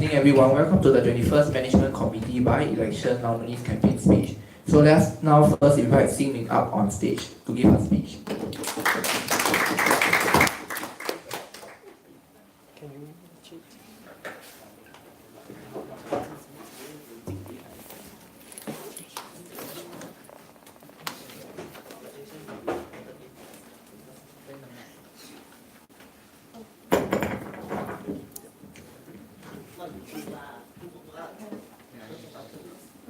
evening, everyone. Welcome to the 21st Management Committee by-election nominees campaign speech. So let's now first invite Xing Ming up on stage to give her speech.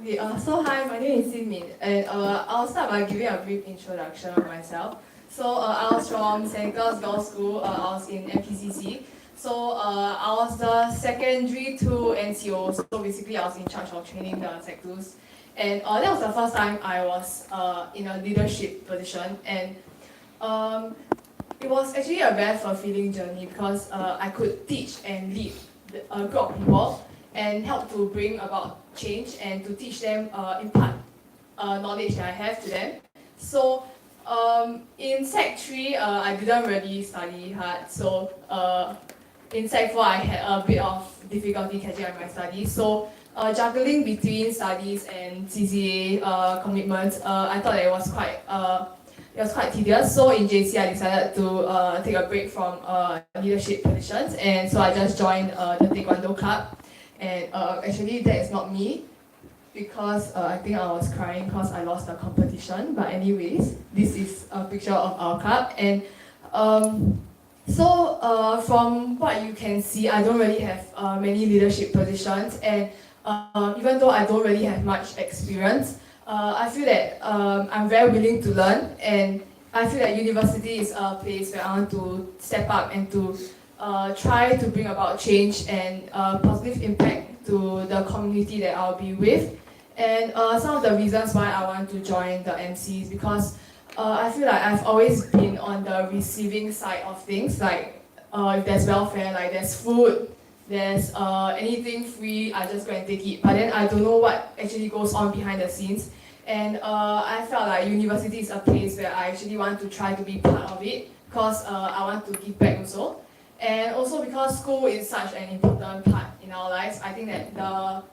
Okay, so hi, my name is Xin Min, and I'll start by giving a brief introduction of myself. So I was from St. Clair's Girls' School. I was in MPCC. So I was the secondary 2 NCO. So basically, I was in charge of training the Sec 2s, and that was the first time I was in a leadership position, and it was actually a very fulfilling journey because I could teach and lead a group of people and help to bring about change and to teach them, impart knowledge that I have to them. So in Sec 3, I didn't really study hard. So in Sec 4, I had a bit of difficulty catching up my studies. So juggling between studies and CCA commitments, I thought that it was quite tedious. So in JC, I decided to take a break from leadership positions, and so I just joined the Taekwondo club. And actually, that is not me, because I think I was crying because I lost the competition. But anyways, this is a picture of our club. And from what you can see, I don't really have many leadership positions. And even though I don't really have much experience, I feel that I'm very willing to learn. And I feel that university is a place where I want to step up and to try to bring about change and positive impact to the community that I'll be with. And some of the reasons why I want to join the MCs, because I feel like I've always been on the receiving side of things. Like if there's welfare, like there's food, there's anything free, I just go and take it. But then I don't know what actually goes on behind the scenes. And I felt like university is a place where I actually want to try to be part of it, because I want to give back also. And also because school is such an important part in our lives, I think that the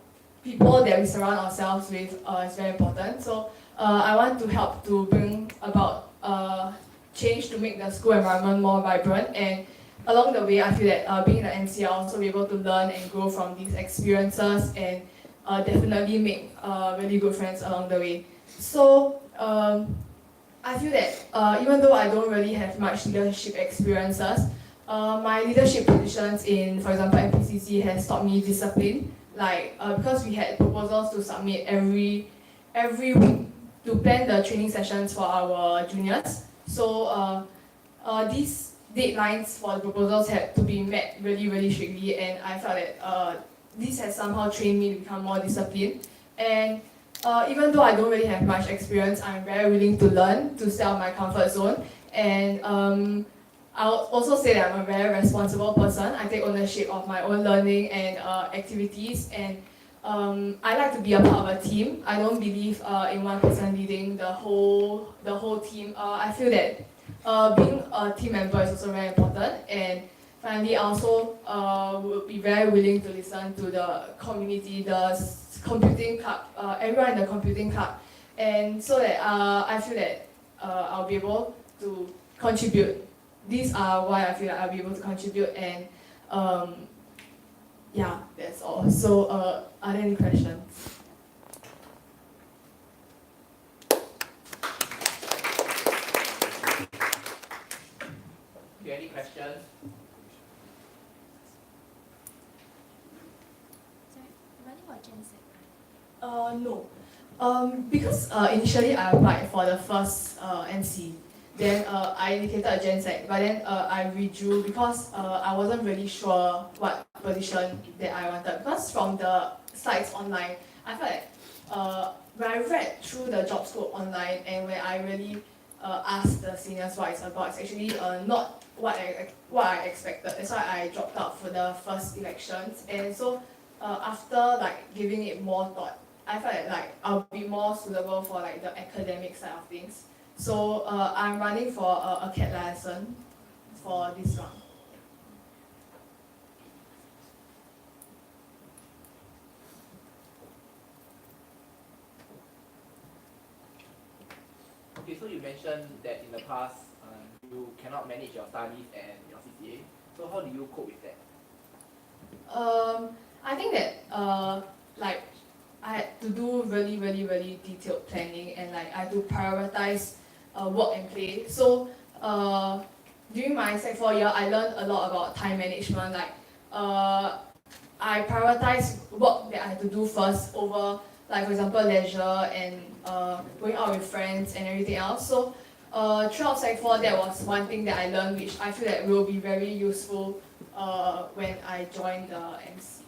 people that we surround ourselves with is very important. So I want to help to bring about change to make the school environment more vibrant. And along the way, I feel that being in the MC, I'll also be able to learn and grow from these experiences, and definitely make really good friends along the way. So I feel that even though I don't really have much leadership experiences, my leadership positions in, for example, MPCC has taught me discipline. Like because we had proposals to submit every week to plan the training sessions for our juniors. So these deadlines for the proposals had to be met really, really strictly, and I felt that this has somehow trained me to become more disciplined. And even though I don't really have much experience, I'm very willing to learn, to stay out of my comfort zone. And I'll also say that I'm a very responsible person. I take ownership of my own learning and activities, and I like to be a part of a team. I don't believe in one person leading the whole team. I feel that being a team member is also very important. And finally, I also would be very willing to listen to the community, the computing club, everyone in the computing club, and so that I feel that I'll be able to contribute. These are why I feel like I'll be able to contribute, and yeah, that's all. So are there any questions? Any questions? Sorry, running for Gen Z? No. Because initially I applied for the first MC. Then I indicated a Gen Sec, but then I withdrew because I wasn't really sure what position that I wanted. Because from the sites online, I felt like when I read through the job scope online, and when I really asked the seniors what it's about, it's actually not what I expected. That's why I dropped out for the first elections. And so after like giving it more thought, I felt like I'll be more suitable for like the academic side of things. So I'm running for a CAT license for this round. you mentioned that in the past you cannot manage your studies and your CCA. So how do you cope with that? I think that like I had to do really detailed planning, and like I had to prioritize work and play. So during my Sec 4 year, I learned a lot about time management. Like I prioritized work that I had to do first over, like for example, leisure and going out with friends and everything else. So throughout Sec 4, that was one thing that I learned, which I feel that will be very useful when I join the MC.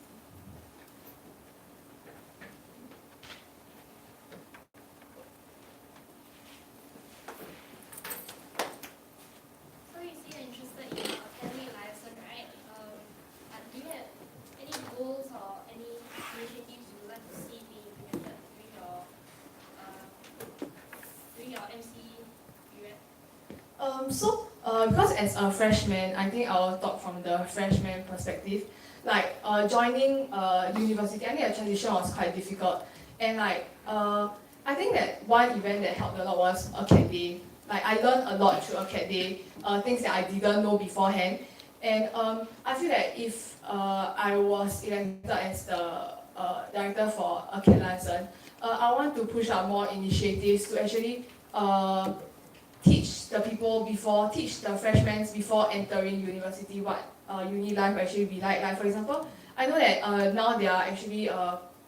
So you see you're interested in academic liaison, right? Do you have any goals or any initiatives you would like to see being implemented during your MC period? Because as a freshman, I think I'll talk from the freshman perspective. Like joining university, I think the transition was quite difficult, and like I think that one event that helped a lot was ACAD Day. Like I learned a lot through ACAD Day, things that I didn't know beforehand, and I feel that if I was elected as the director for ACAD license, I want to push out more initiatives to actually teach the freshmen before entering university what uni life actually be like. Like for example, I know that now there are actually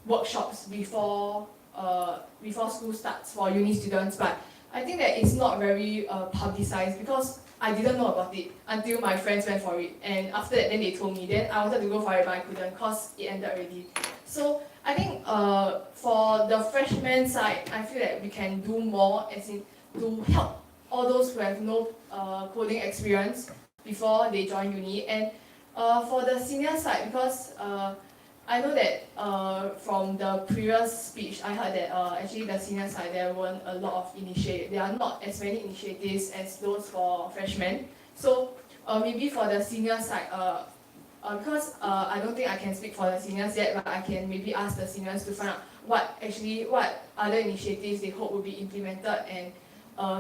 workshops before school starts for uni students, but I think that it's not very publicized because I didn't know about it until my friends went for it, and after that then they told me. Then I wanted to go for it, but I couldn't because it ended already. So I think for the freshman side, I feel that we can do more, as in to help all those who have no coding experience before they join uni. And for the senior side, because I know that from the previous speech, I heard that actually the senior side, there weren't a lot of initiatives. There are not as many initiatives as those for freshmen. So maybe for the senior side, because I don't think I can speak for the seniors yet, but I can maybe ask the seniors to find out what other initiatives they hope will be implemented, and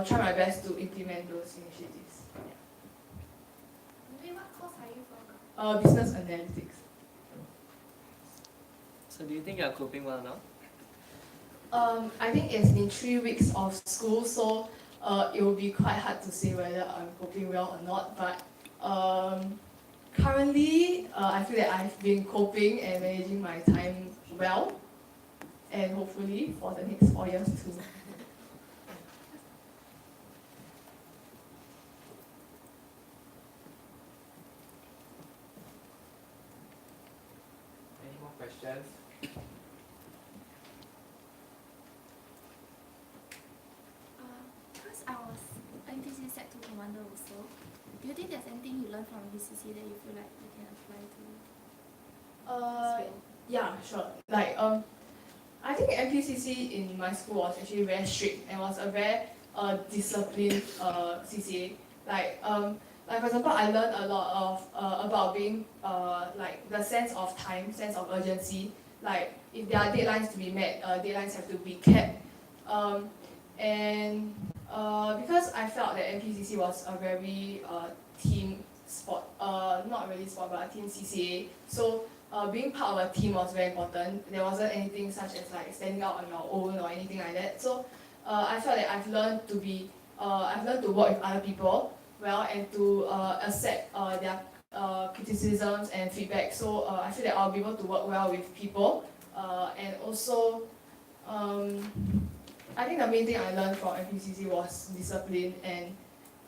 try my best to implement those initiatives. Maybe what course are you from? Business analytics. So do you think you're coping well now? I think it's been 3 weeks of school, so it will be quite hard to say whether I'm coping well or not. But currently, I feel that I've been coping and managing my time well, and hopefully for the next 4 years too. Any more questions? Because I was NPC Sec 2 commander also. Do you think there's anything you learned from BCC that you feel like you can apply to? Yeah, sure. Like I think MPCC in my school was actually very strict and was a very disciplined CCA. Like for example, I learned a lot of about being like the sense of time, sense of urgency. Like if there are deadlines to be met, deadlines have to be kept. And because I felt that MPCC was a very team sport, not really sport, but a team CCA. So being part of a team was very important. There wasn't anything such as like standing out on your own or anything like that. So I felt that I've learned to work with other people well, and to accept their criticisms and feedback. So I feel that I'll be able to work well with people, and also I think the main thing I learned from MPCC was discipline and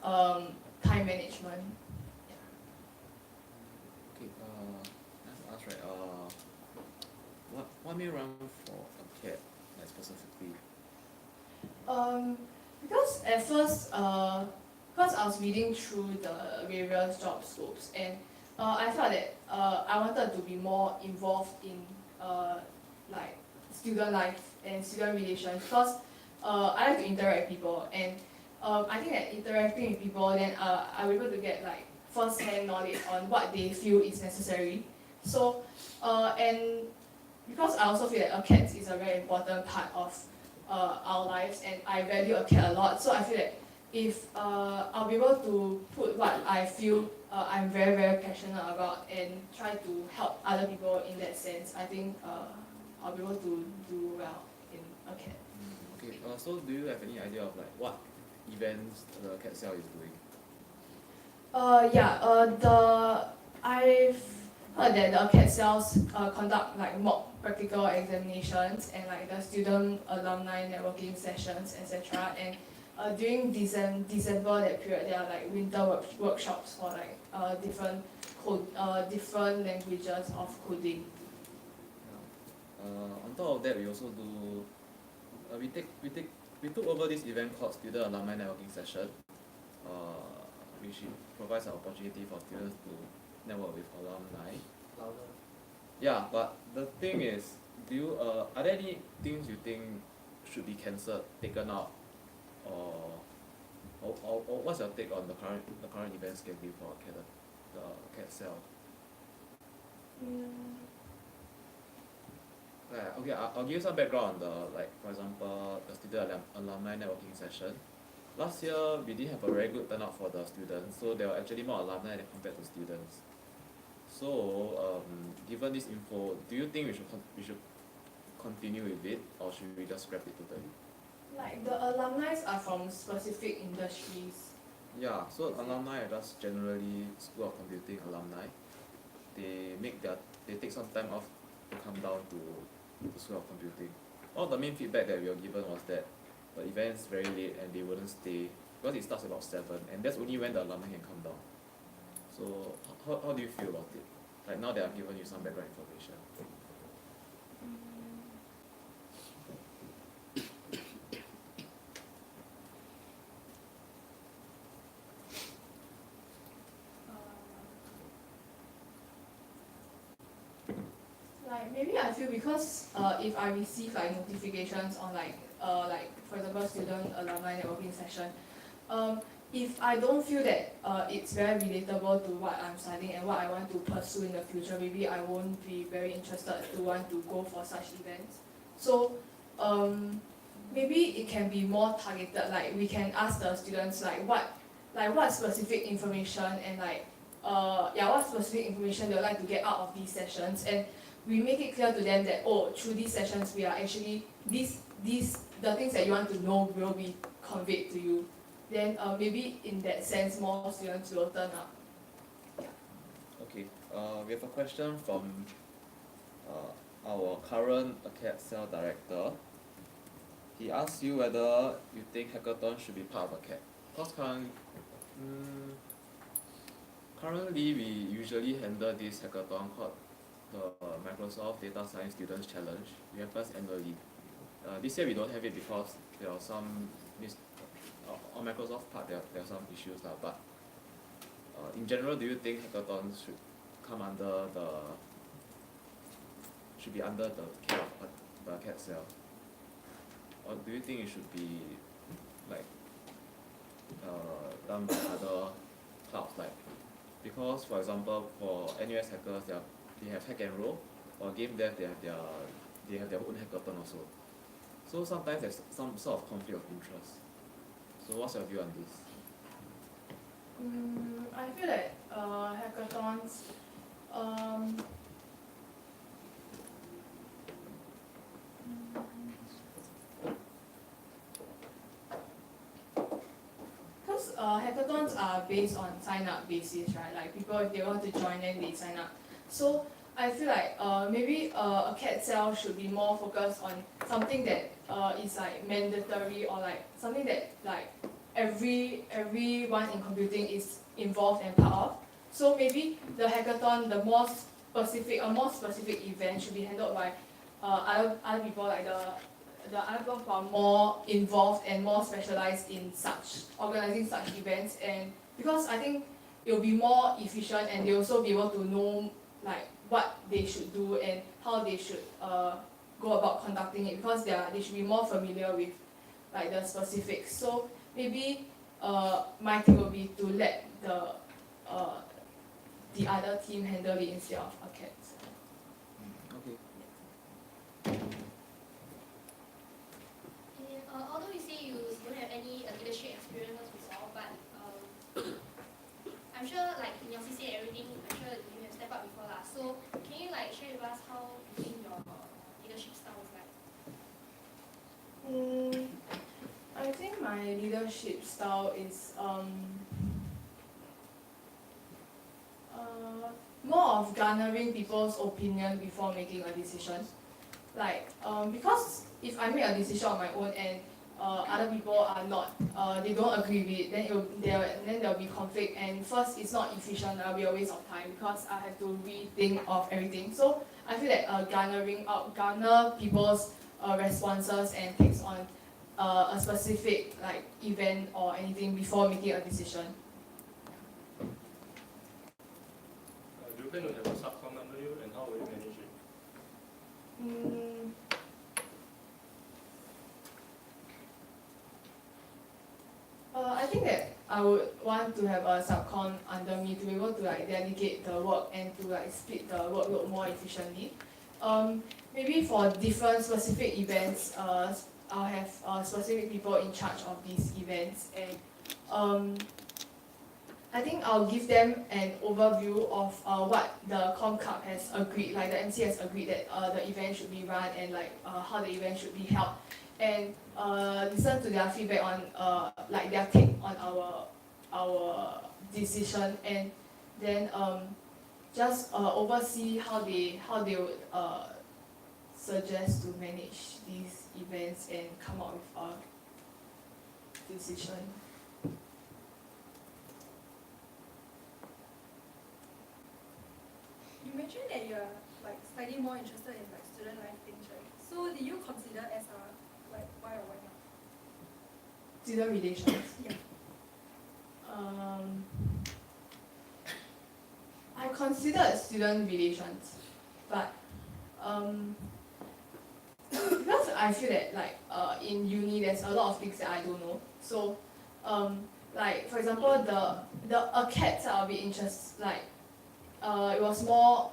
time management. Okay, let's ask right. What made you run for a CAD, like specifically? Because at first, because I was reading through the various job scopes, and I felt that I wanted to be more involved in like student life and student relations, because I like to interact with people, and I think that interacting with people, then I'm able to get like first-hand knowledge on what they feel is necessary. So and because I also feel that CADS is a very important part of our lives, and I value a cat a lot. So I feel that if I'll be able to put what I feel I'm very very passionate about and try to help other people in that sense, I think I'll be able to do well in a cat. Okay, so do you have any idea of like what events the cat cell is doing? I've heard that the CAT cells conduct like mock practical examinations and like the student alumni networking sessions, etc. And during December that period, there are like winter workshops for like different languages of coding. On top of that, we also do we took over this event called Student Alumni Networking Session, which provides an opportunity for students to network with alumni. Louder. Yeah, but the thing is, are there any things you think should be cancelled, taken out, or what's your take on the current event schedule for the CAT cell? Okay, I'll give you some background on the, like, for example, the student alumni networking session. Last year, we didn't have a very good turnout for the students, so there were actually more alumni than compared to students. So, given this info, do you think we should continue with it, or should we just scrap it totally? Like the alumni are from specific industries. Yeah, so alumni are just generally School of Computing alumni. They take some time off to come down to the School of Computing. All the main feedback that we were given was that the event is very late and they wouldn't stay because it starts about 7, and that's only when the alumni can come down. So how do you feel about it? Like now that I've given you some background information. Like maybe I feel because if I receive like notifications on like for example student alumni networking session, if I don't feel that it's very relatable to what I'm studying and what I want to pursue in the future, maybe I won't be very interested to want to go for such events. So maybe it can be more targeted. Like we can ask the students what specific information and what specific information they would like to get out of these sessions, and we make it clear to them that through these sessions we are actually the things that you want to know will be conveyed to you. Then maybe in that sense more students will turn up. Okay, we have a question from our current CAT cell director. He asks you whether you think hackathon should be part of a CAT. Because currently we usually handle this hackathon called the Microsoft Data Science Students Challenge. We have first annually. This year we don't have it because there are some on Microsoft's part there are some issues lah. But in general, do you think hackathons should be under the care of the CAT cell, or do you think it should be like done by other clouds, like, because for example for NUS hackers they have hack and roll, or game dev they have their own hackathon also. So sometimes there's some sort of conflict of interest. So what's your view on this? I feel that hackathons because hackathons are based on sign-up basis, right? Like people, if they want to join, then they sign up. So I feel like maybe a CAT cell should be more focused on something that is like mandatory, or like something that like everyone in computing is involved and part of. So maybe the hackathon, a more specific event should be handled by other people, like the other people who are more involved and more specialized in organizing such events. And because I think it will be more efficient, and they also be able to know like what they should do and how they should go about conducting it, because they should be more familiar with like the specifics. So maybe my take will be to let the other team handle it instead of a CAT. Okay. In my leadership style is more of garnering people's opinion before making a decision. Like because if I make a decision on my own and other people are not, they don't agree with it, then there'll be conflict. And first, it's not efficient. It'll be a waste of time because I have to rethink of everything. So I feel that garner people's responses and takes on a specific like event or anything before making a decision. Do you plan to have a subcom under you, and how will you manage it? I think that I would want to have a subcon under me to be able to like delegate the work and to like split the workload more efficiently. Maybe for different specific events, I'll have specific people in charge of these events, and I think I'll give them an overview of what the Com Club has agreed, like the MC has agreed that the event should be run and like how the event should be held, and listen to their feedback on like their take on our decision, and then just oversee how they would suggest to manage these events and come up with a decision. You mentioned that you're like slightly more interested in like student life things, right? So did you consider SR, like why or why not? Student relations. Yeah. I considered student relations, but because I feel that like in uni there's a lot of things that I don't know. So like for example the ACADS I'll be interested like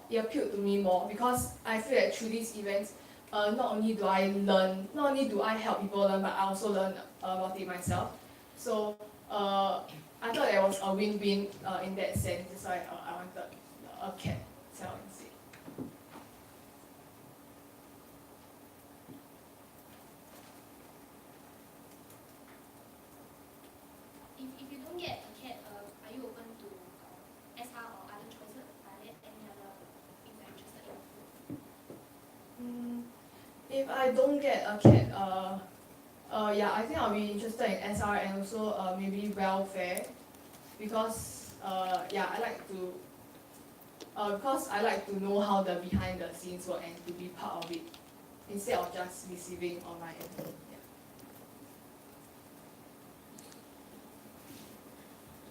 it appealed to me more because I feel that through these events not only do I help people learn, but I also learn about it myself. So I thought there was a win-win in that sense. That's why I wanted a cat cell instead. If you don't get a cat, are you open to SR or other choices? Are there any other things that you're interested in? If I don't get a cat, yeah, I think I'll be interested in SR and also maybe welfare because yeah, I like to know how the behind the scenes work and to be part of it instead of just receiving on my end. Yeah.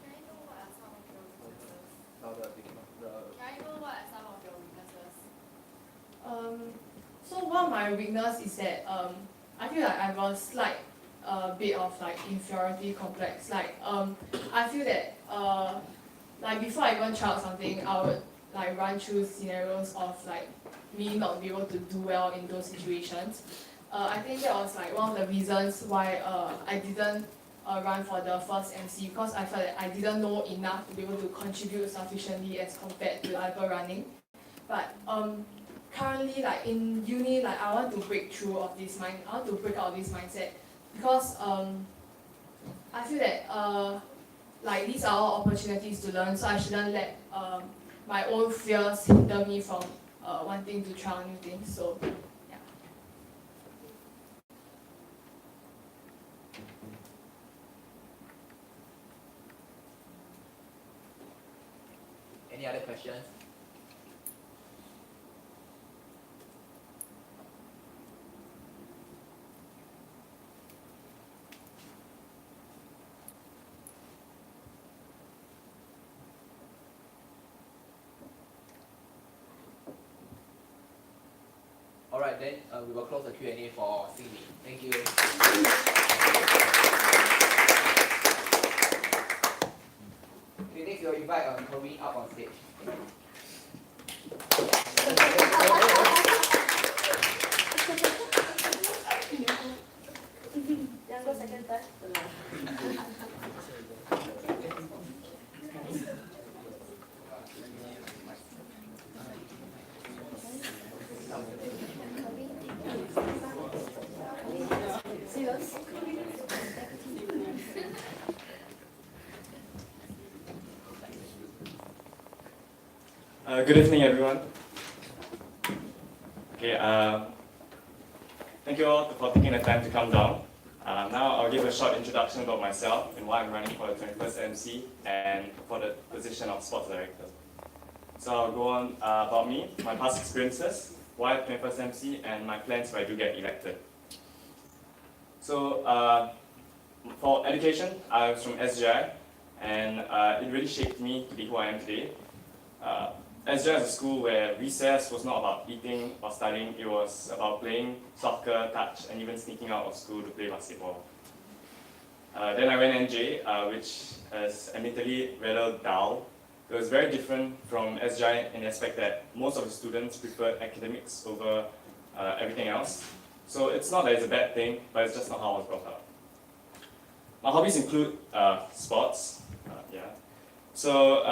Can I know what are some of your weaknesses? Can I know what are some of your weaknesses? So one of my weakness is that I feel like I have a slight bit of like inferiority complex. Like I feel that like before I even try out something, I would like run through scenarios of like me not be able to do well in those situations. I think that was like one of the reasons why I didn't run for the first MC because I felt that I didn't know enough to be able to contribute sufficiently as compared to other running. But currently, like in uni, like I want to break out of this mindset because I feel that like these are all opportunities to learn, so I shouldn't let my own fears hinder me from wanting to try out new things. So yeah. Any other questions? Alright, then we will close the Q&A for Cindy. Thank you. Okay, next we'll invite Corinne up on stage. Yang second time. Serious? Good evening, everyone. Okay, thank you all for taking the time to come down. Now I'll give a short introduction about myself and why I'm running for the 21st MC and for the position of sports director. So I'll go on about me, my past experiences, why 21st MC, and my plans if I do get elected. So for education, I was from SGI, and it really shaped me to be who I am today. SGI is a school where recess was not about eating or studying, it was about playing soccer, touch, and even sneaking out of school to play basketball. Then I went NJ, which is admittedly rather dull. It was very different from SGI in the aspect that most of the students preferred academics over everything else. So it's not that it's a bad thing, but it's just not how I was brought up. My hobbies include sports. So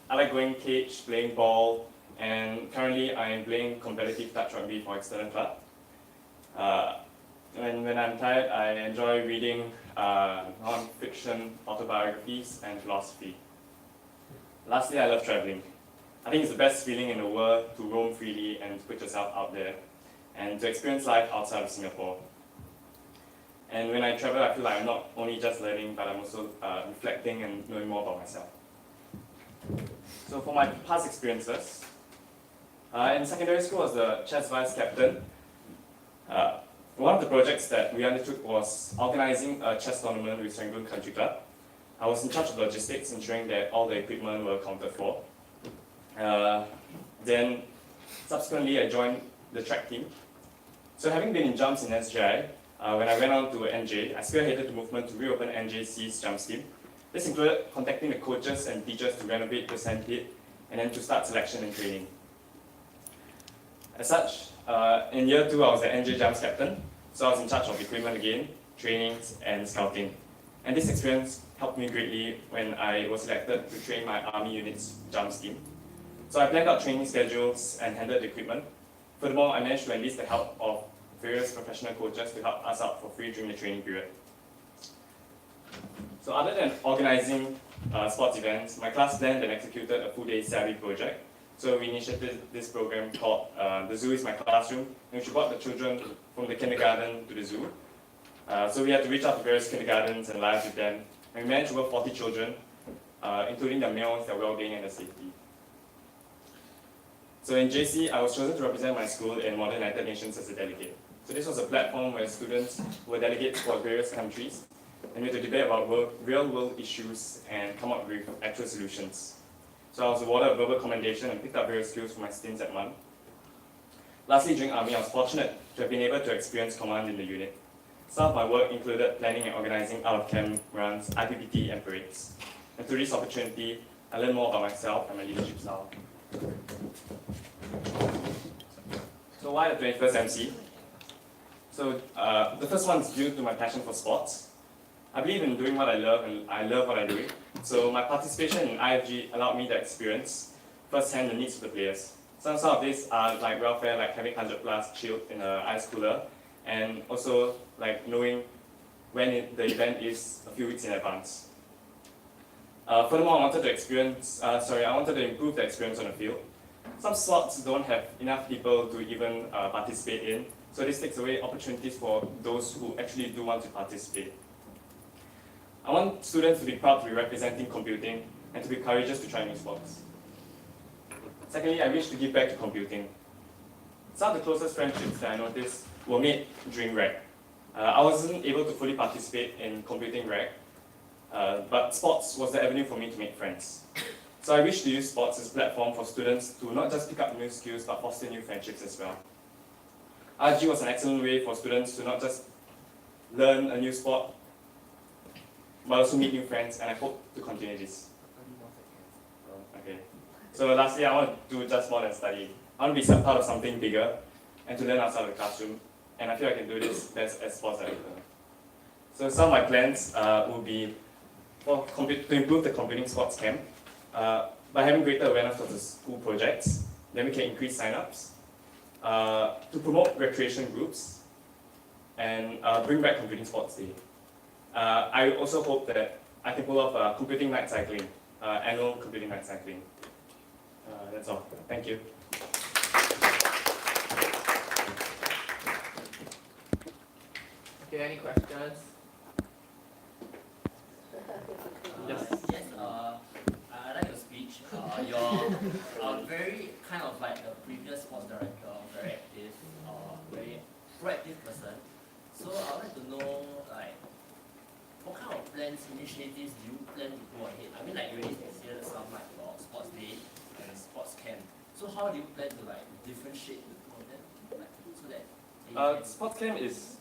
I like going cage, playing ball, and currently I am playing competitive touch rugby for external club. When I'm tired, I enjoy reading non-fiction autobiographies and philosophy. Lastly, I love traveling. I think it's the best feeling in the world to roam freely and to put yourself out there and to experience life outside of Singapore. And when I travel, I feel like I'm not only just learning, but I'm also reflecting and knowing more about myself. So for my past experiences, in secondary school I was the chess vice captain. One of the projects that we undertook was organizing a chess tournament with Serangoon Country Club. I was in charge of logistics, ensuring that all the equipment were accounted for. Then subsequently I joined the track team. So having been in jumps in SGI, when I went on to NJ, I spearheaded the movement to reopen NJC's jumps team. This included contacting the coaches and teachers to renovate the sand pit and then to start selection and training. As such, in year 2 I was the NJ jumps captain, so I was in charge of equipment again, trainings and scouting. And this experience helped me greatly when I was selected to train my army unit's jumps team. So I planned out training schedules and handled the equipment. Furthermore, I managed to enlist the help of various professional coaches to help us out for free during the training period. So other than organizing sports events, my class planned and executed a full-day Savvy project. So we initiated this program called The Zoo is My Classroom, in which we brought the children from the kindergarten to the zoo. So we had to reach out to various kindergartens and liaise with them. And we managed over 40 children, including their meals, their well-being, and their safety. So in JC, I was chosen to represent my school in Modern United Nations as a delegate. So this was a platform where students were delegates for various countries, and we had to debate about real-world issues and come up with actual solutions. So I was awarded a verbal commendation and picked up various skills from my stints at MUN. Lastly, during Army, I was fortunate to have been able to experience command in the unit. Some of my work included planning and organizing out-of-camp runs, IPPT, and parades. And through this opportunity, I learned more about myself and my leadership style. So why the 21st MC? So the first one is due to my passion for sports. I believe in doing what I love, and I love what I do. So my participation in IFG allowed me to experience firsthand the needs of the players. Some of these are like welfare, like having 100 plus chilled in an ice cooler, and also like knowing when the event is a few weeks in advance. Furthermore, I wanted to improve the experience on the field. Some sports don't have enough people to even participate in, so this takes away opportunities for those who actually do want to participate. I want students to be proud to be representing computing and to be courageous to try new sports. Secondly, I wish to give back to computing. Some of the closest friendships that I noticed were made during REC. I wasn't able to fully participate in computing REC, but sports was the avenue for me to make friends. So I wish to use sports as a platform for students to not just pick up new skills, but foster new friendships as well. RG was an excellent way for students to not just learn a new sport, but also meet new friends, and I hope to continue this. Okay. So lastly, I want to do just more than study. I want to be part of something bigger and to learn outside of the classroom, and I feel I can do this best as sports director. So some of my plans will be to improve the computing sports camp by having greater awareness of the school projects. Then we can increase sign-ups, to promote recreation groups, and bring back computing sports day. I also hope that I can pull off computing night cycling, annual computing night cycling. That's all. Thank you. Okay, any questions? Yes. I like your speech. You're very kind of like the previous sports director, very active, very proactive person. So I would like to know like what kind of plans, initiatives do you plan to go ahead? I mean like you already considered some like your sports day and sports camp. So how do you plan to like differentiate the two of them? Like, so that they can Sports camp is.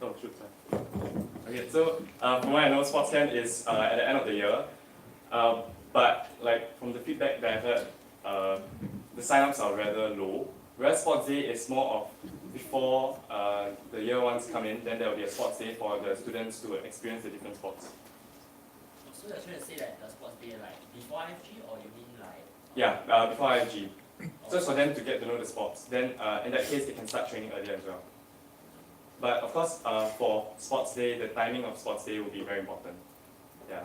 Oh, shoot, sorry. Okay, so from what I know, sports camp is at the end of the year. But like from the feedback that I've heard, the sign-ups are rather low. Whereas sports day is more of before the year ones come in, then there will be a sports day for the students to experience the different sports. So you're trying to say that the sports day like before IFG or you mean like Yeah, before IFG. So it's for them to get to know the sports. Then in that case, they can start training earlier as well. But of course, for sports day, the timing of sports day will be very important. Yeah.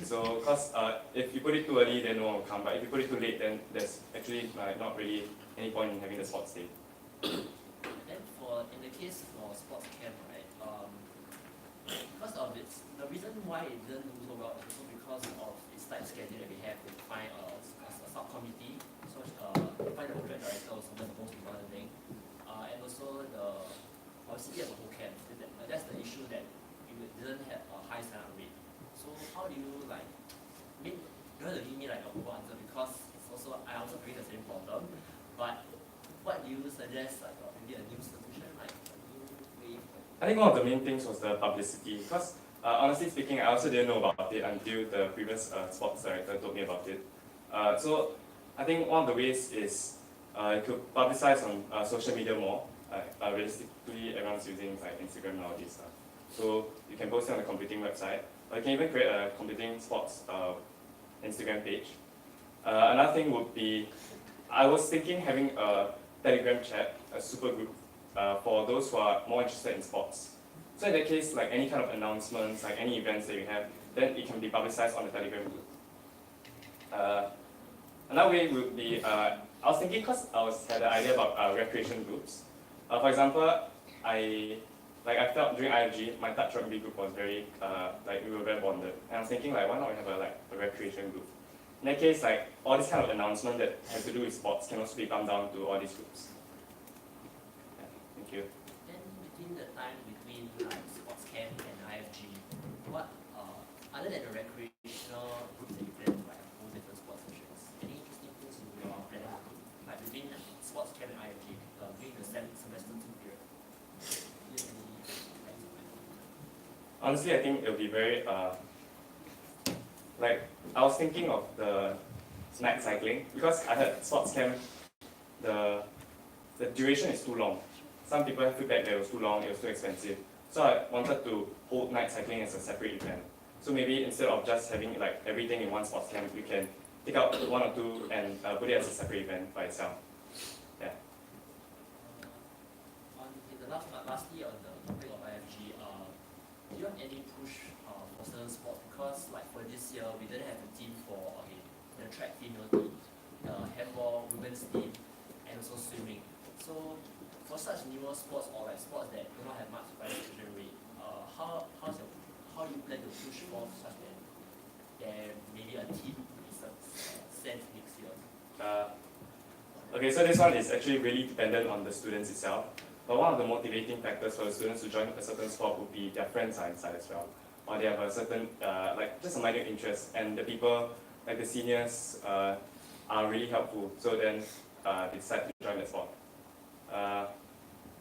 So, because if you put it too early, then no one will come. But if you put it too late, then there's actually not really any point in having the sports day. Then for in the case for sports camp, right? Because of its the reason why it didn't do so well is also because of its tight schedule that we have to find a subcommittee. So find the project director also that's the most important thing. And also the policy as a whole camp. That's the issue that you didn't have a high sign-up rate. So how do you like? I mean, you don't have to give me like a full answer because it's also I also face the same problem. But what do you suggest like maybe a new solution like a new way? I think one of the main things was the publicity. Because honestly speaking, I also didn't know about it until the previous sports director told me about it. So I think one of the ways is you could publicize on social media more. Realistically, everyone's using like Instagram nowadays. So you can post it on the competing website. Or you can even create a competing sports Instagram page. Another thing would be, I was thinking having a Telegram chat, a super group, for those who are more interested in sports. So in that case, like any kind of announcements, like any events that you have, then it can be publicized on the Telegram group. Another way would be, I was thinking because had the idea about recreation groups. For example, I felt during IFG, my touch rugby group was very, we were very bonded. And I was thinking like, why not we have a recreation group? In that case, like all this kind of announcement that has to do with sports can also be come down to all these groups. Yeah, thank you. Then between the time between like sports camp and IFG, what other than the recreational group that you plan to like hold different sports sessions, any interesting things you are planning to do? Like between sports camp and IFG, during the semester 2 period. Honestly, I think it'll be very, I was thinking of the night cycling because I heard sports camp, the duration is too long. Some people have feedback that it was too long, it was too expensive. So I wanted to hold night cycling as a separate event. So maybe instead of just having like everything in one sports camp, we can take out one or two and put it as a separate event by itself. Yeah. Lastly, on the topic of IFG, do you have any push for certain sports? Because like for this year, we didn't have a team for the track female team, the handball women's team, and also swimming. So for such newer sports or like sports that do not have much participation rate, how do you plan to push for such that there maybe a team is sent next year? Okay, so this one is actually really dependent on the students itself. But one of the motivating factors for the students to join a certain sport would be their friends are inside as well. Or they have a certain, just a minor interest, and the people, like the seniors, are really helpful. So then they decide to join the sport.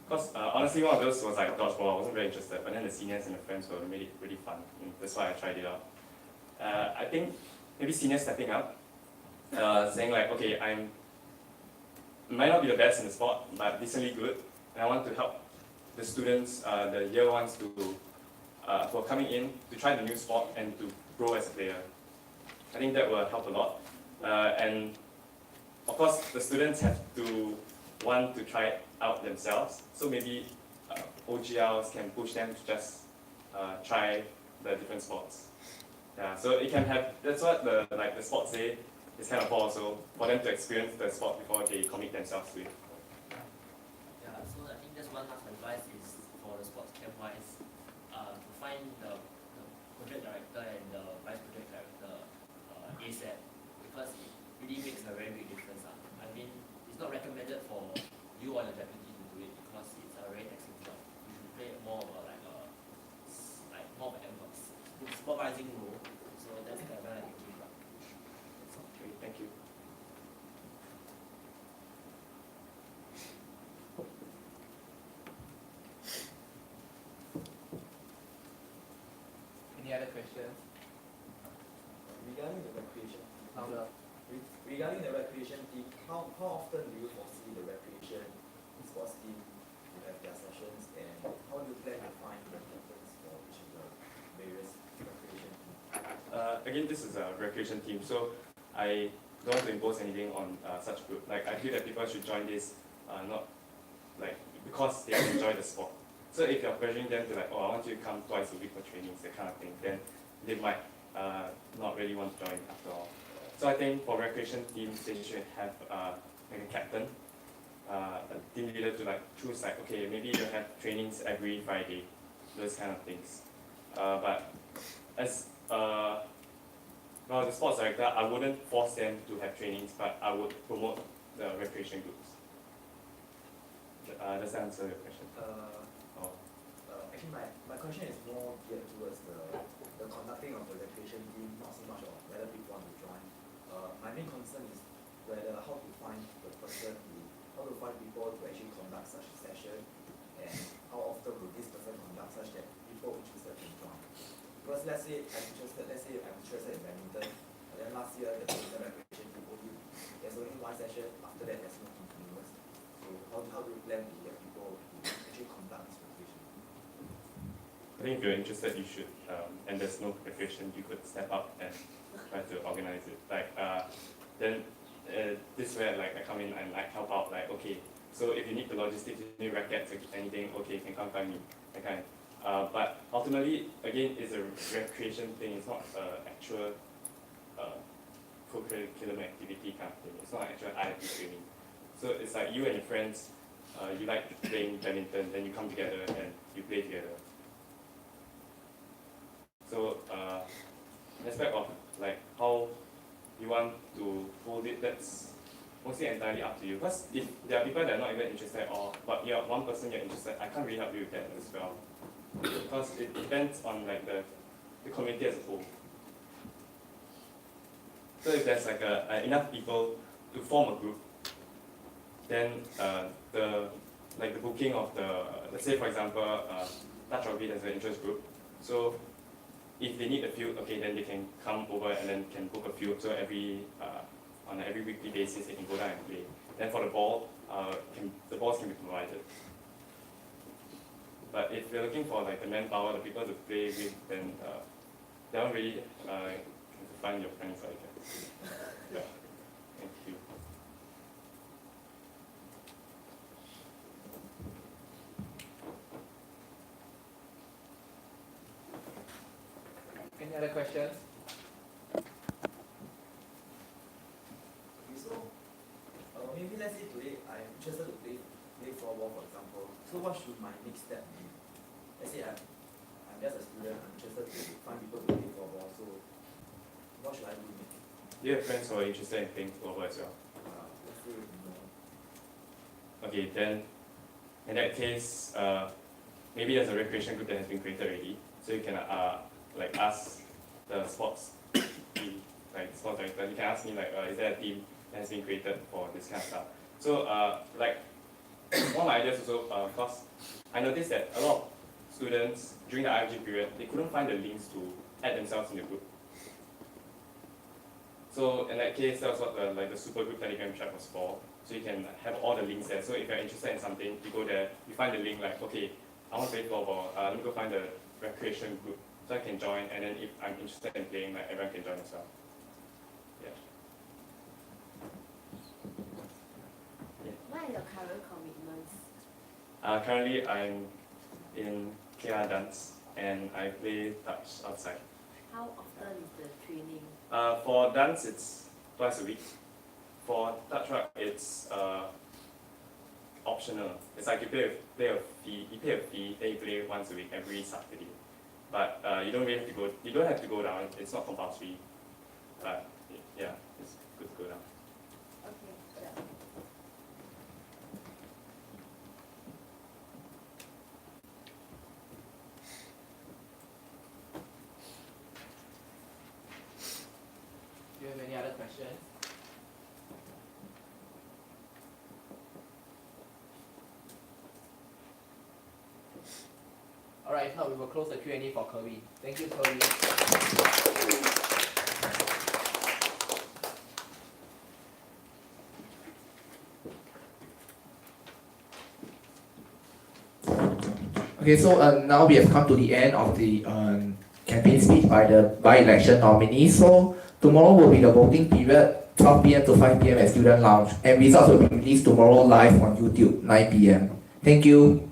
Because honestly, one of those was like dodgeball. I wasn't very interested, but then the seniors and the friends were really, really fun. And that's why I tried it out. I think maybe seniors stepping up, saying like, okay, might not be the best in the sport, but decently good. And I want to help the students, the year ones, who are coming in to try the new sport and to grow as a player. I think that will help a lot. And of course, the students have to want to try it out themselves. So maybe OGLs can push them to just try the different sports. Yeah, so it can have. That's what the sports day it's kind of poor also for them to experience the sport before they commit themselves to it. Yeah, so I think that's one last advice is for the sports camp wise, to find the project director and the vice project director ASAP, because it really makes a very big difference. I mean, it's not recommended for you or your deputy to do it because it's a very taxing job. You should play more of a more of a supervising role. So that's the advice I can give. Okay, thank you. Any other questions? Regarding the recreation, Louder. regarding the recreation team, how often do you foresee the recreation sports team to have their sessions, and how do you plan to find the captains for each of the various recreation teams? Again, this is a recreation team, so I don't want to impose anything on such group. Like I feel that people should join this not like because they enjoy the sport. So if you're pressuring them to like, oh, I want you to come twice a week for trainings, that kind of thing, then they might not really want to join after all. So I think for recreation teams, they should have like a captain, a team leader to like choose like, okay, maybe you have trainings every Friday, those kind of things. But as well, the sports director, I wouldn't force them to have trainings, but I would promote the recreation groups. Does that answer your question? Actually, my question is more geared towards the conducting of the recreation team, not so much of whether people want to join. My main concern is whether how to find the person how to find people to actually conduct such a session, and how often will this person conduct such that people interested can join. Because let's say I'm interested in badminton, and then last year the badminton recreation team there's only one session, after that there's no continuous. So how do you plan to get people to actually conduct this recreation? I think if you're interested, you should, and there's no recreation, you could step up and try to organize it. Like, then this is where like I come in and like help out. Like, okay, so if you need the logistics, you need rackets, anything, okay, you can come find me. That kind. But ultimately, again, it's a recreation thing. It's not actual co-curriculum activity kind of thing. It's not actual IIT training. So it's like you and your friends, you like playing badminton, then you come together and you play together. So aspect of like how you want to hold it, that's mostly entirely up to you. Because if there are people that are not even interested, or but you're one person you're interested, I can't really help you with that as well. Because it depends on like the community as a whole. So if there's like enough people to form a group, then the booking of the, let's say for example, touch rugby has an interest group. So if they need a field, okay, then they can come over and then can book a field. So on every weekly basis, they can go down and play. Then for the ball, the balls can be provided. But if you're looking for like the manpower, the people to play with, then they don't really find your friends like that. Yeah. Thank you. Any other questions? Okay, so maybe let's say today I'm interested to play floorball, for example. So what should my next step be? Let's say I'm just a student, I'm interested to find people to play floorball. So what should I do next? Do you have friends who are interested in playing floorball as well? Let's say no. Okay, then in that case, maybe there's a recreation group that has been created already. So you can like ask the sports team, like sports director, you can ask me like, is there a team that has been created for this kind of stuff? So like one of my ideas also, because I noticed that a lot of students during the IFG period, they couldn't find the links to add themselves in the group. So in that case, that was what the supergroup Telegram chat was for. So you can have all the links there. So if you're interested in something, you go there, you find the link like, okay, I want to play floorball, let me go find the recreation group so I can join, and then if I'm interested in playing, like everyone can join as well. Yeah. What are your current commitments? Currently, I'm in KR dance and I play touch outside. How often is the training? For dance, it's twice a week. For touch rug, it's optional. It's like you pay a fee, then you play once a week every Saturday. But you don't really have to go. You don't have to go down. It's not compulsory. But yeah, it's good to go down. Okay, yeah. Do you have any other questions? Alright, if not, we will close the Q&A for Kerwin. Thank you, Kerwin. Okay, so now we have come to the end of the campaign speech by the by-election nominees. So tomorrow will be the voting period, 12 p.m. to 5 p.m. at Student Lounge, and results will be released tomorrow live on YouTube, 9 p.m. Thank you.